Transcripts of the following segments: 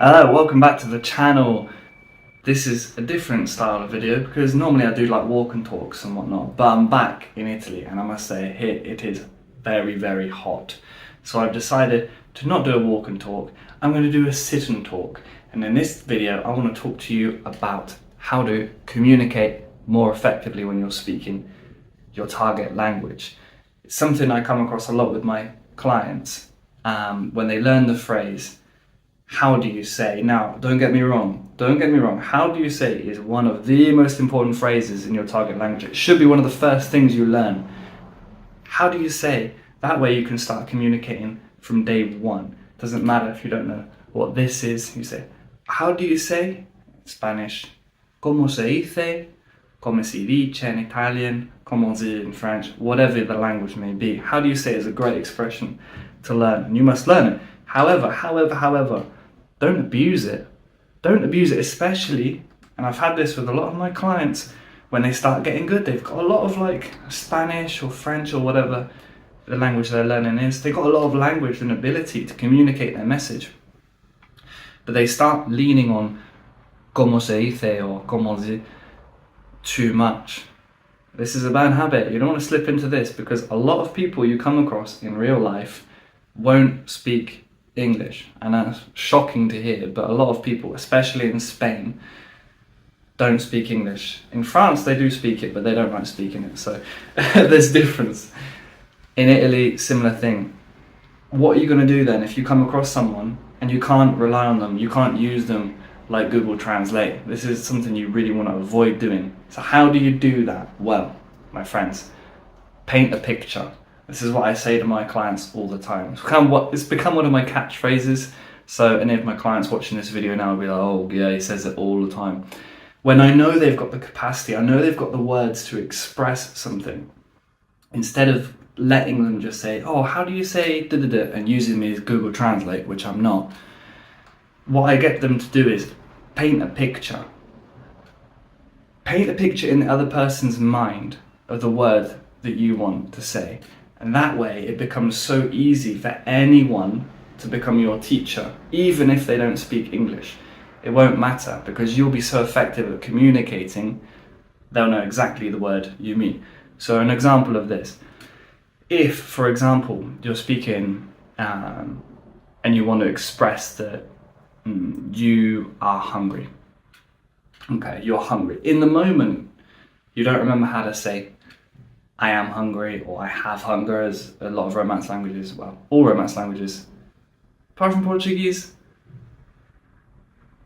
Hello, welcome back to the channel. This is a different style of video because normally I do like walk and talks and whatnot, but I'm back in Italy and I must say here it is very, very hot. So I've decided to not do a walk and talk, I'm going to do a sit and talk. And in this video I want to talk to you about how to communicate more effectively when you're speaking your target language. It's something I come across a lot with my clients when they learn the phrase, how do you say? Now, don't get me wrong, how do you say is one of the most important phrases in your target language. It should be one of the first things you learn. How do you say? That way you can start communicating from day one. Doesn't matter if you don't know what this is, you say, how do you say? In Spanish, ¿cómo se dice? Come si dice in Italian, come on dit in French, whatever the language may be. How do you say is a great expression to learn, and you must learn it. However, don't abuse it. Don't abuse it, especially, and I've had this with a lot of my clients, when they start getting good, they've got a lot of like Spanish or French or whatever the language they're learning is, they've got a lot of language and ability to communicate their message. But they start leaning on como se dice or como se too much. This is a bad habit. You don't want to slip into this because a lot of people you come across in real life won't speak English, and that's shocking to hear, but a lot of people, especially in Spain, don't speak English. In France they do speak it, but they don't like speaking it, so there's difference. In Italy, similar thing. What are you going to do then if you come across someone and you can't rely on them, you can't use them like Google Translate? This is something you really want to avoid doing. So how do you do that? Well, my friends, paint a picture. This is what I say to my clients all the time. It's become one of my catchphrases. So any of my clients watching this video now will be like, oh yeah, he says it all the time. When I know they've got the capacity, I know they've got the words to express something, instead of letting them just say, oh, how do you say da da da, and using me as Google Translate, which I'm not, what I get them to do is paint a picture. Paint a picture in the other person's mind of the word that you want to say. And that way it becomes so easy for anyone to become your teacher, even if they don't speak English. It won't matter because you'll be so effective at communicating, they'll know exactly the word you mean. So an example of this, if, for example, you're speaking and you want to express that you are hungry. Okay, you're hungry. In the moment, you don't remember how to say, I am hungry, or I have hunger, as a lot of Romance languages, well, all Romance languages, apart from Portuguese,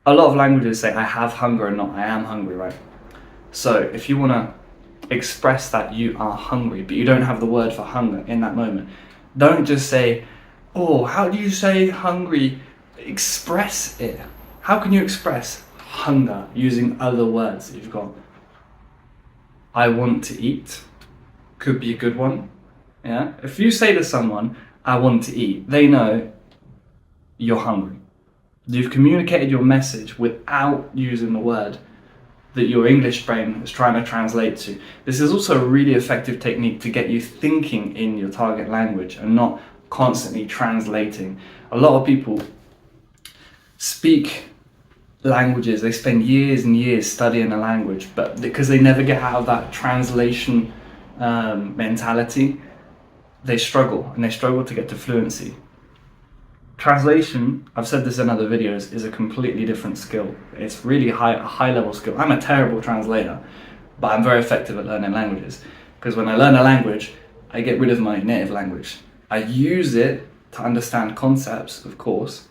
a lot of languages say I have hunger and not I am hungry, right? So if you want to express that you are hungry, but you don't have the word for hunger in that moment, don't just say, oh, how do you say hungry? Express it. How can you express hunger using other words? You've got, I want to eat. Could be a good one. Yeah. If you say to someone, I want to eat, they know you're hungry. You've communicated your message without using the word that your English brain is trying to translate to. This is also a really effective technique to get you thinking in your target language and not constantly translating. A lot of people speak languages, they spend years and years studying a language, but because they never get out of that translation mentality, they struggle to get to fluency. Translation, I've said this in other videos, is a completely different skill. It's really a high level skill. I'm a terrible translator, but I'm very effective at learning languages, because when I learn a language, I get rid of my native language. I use it to understand concepts, of course,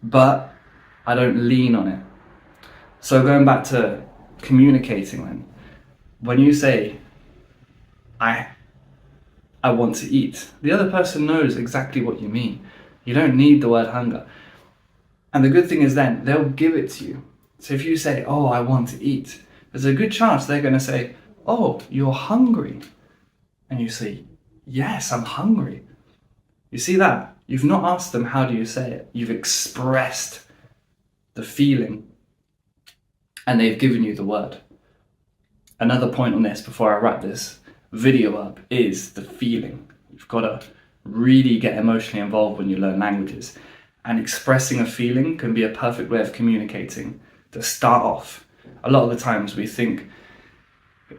but I don't lean on it. So going back to communicating then, when you say, I want to eat, the other person knows exactly what you mean. You don't need the word hunger. And the good thing is then, they'll give it to you. So if you say, oh, I want to eat, there's a good chance they're going to say, oh, you're hungry. And you say, yes, I'm hungry. You see that? You've not asked them, how do you say it? You've expressed the feeling. And they've given you the word. Another point on this before I wrap this video up is the feeling. You've got to really get emotionally involved when you learn languages. and expressing a feeling can be a perfect way of communicating. To start off, a lot of the times we think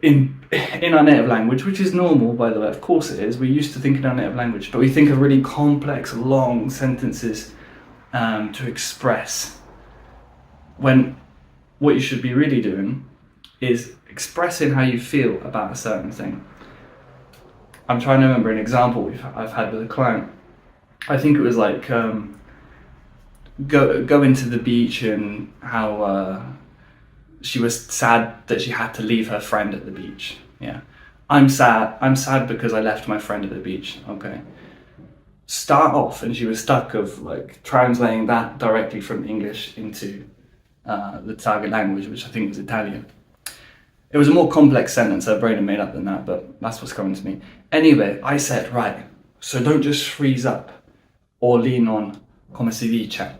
in our native language, which is normal, by the way, of course it is, we're used to thinking in our native language, but we think of really complex, long sentences to express, when what you should be really doing is expressing how you feel about a certain thing. I'm trying to remember an example I've had with a client. I think it was like going to the beach, and how she was sad that she had to leave her friend at the beach. Yeah, I'm sad because I left my friend at the beach. Okay, start off, and she was stuck of like translating that directly from English into the target language, which I think was Italian. It was a more complex sentence, her brain had made up than that, but that's what's coming to me. Anyway, I said, right, so don't just freeze up or lean on come si dice.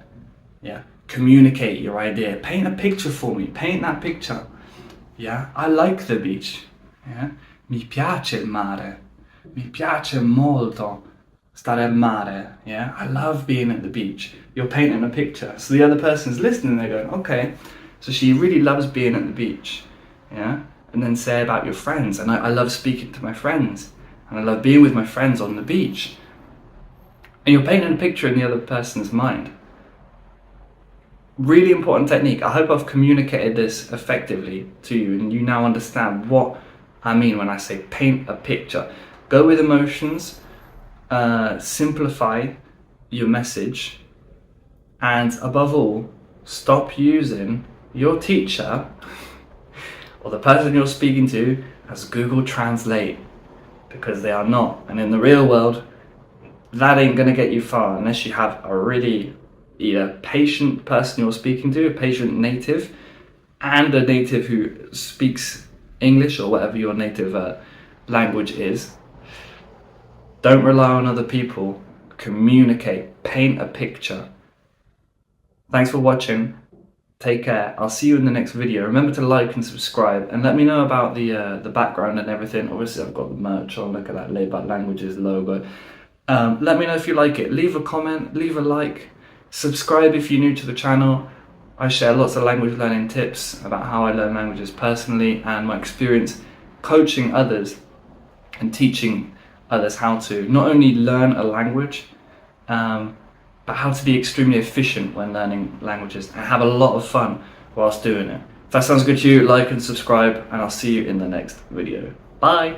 Yeah, communicate your idea. Paint a picture for me. Paint that picture. Yeah, I like the beach. Yeah, mi piace il mare. Mi piace molto stare al mare. Yeah, I love being at the beach. You're painting a picture. So the other person's listening, they're going, okay, so she really loves being at the beach. Yeah, and then say about your friends. And I love speaking to my friends. And I love being with my friends on the beach. And you're painting a picture in the other person's mind. Really important technique. I hope I've communicated this effectively to you and you now understand what I mean when I say paint a picture. Go with emotions, simplify your message, and above all, stop using your teacher or the person you're speaking to as Google Translate, because they are not. And in the real world, that ain't gonna get you far unless you have a really either patient person you're speaking to, a patient native, and a native who speaks English or whatever your native language is. Don't rely on other people. Communicate. Paint a picture. Thanks for watching. Take care. I'll see you in the next video. Remember to like and subscribe, and let me know about the background and everything. Obviously I've got the merch on. Look at that Laid Back Languages logo. Let me know if you like it. Leave a comment, leave a like. Subscribe if you're new to the channel. I share lots of language learning tips about how I learn languages personally and my experience coaching others and teaching others how to not only learn a language, but how to be extremely efficient when learning languages and have a lot of fun whilst doing it. If that sounds good to you, like and subscribe, and I'll see you in the next video. Bye!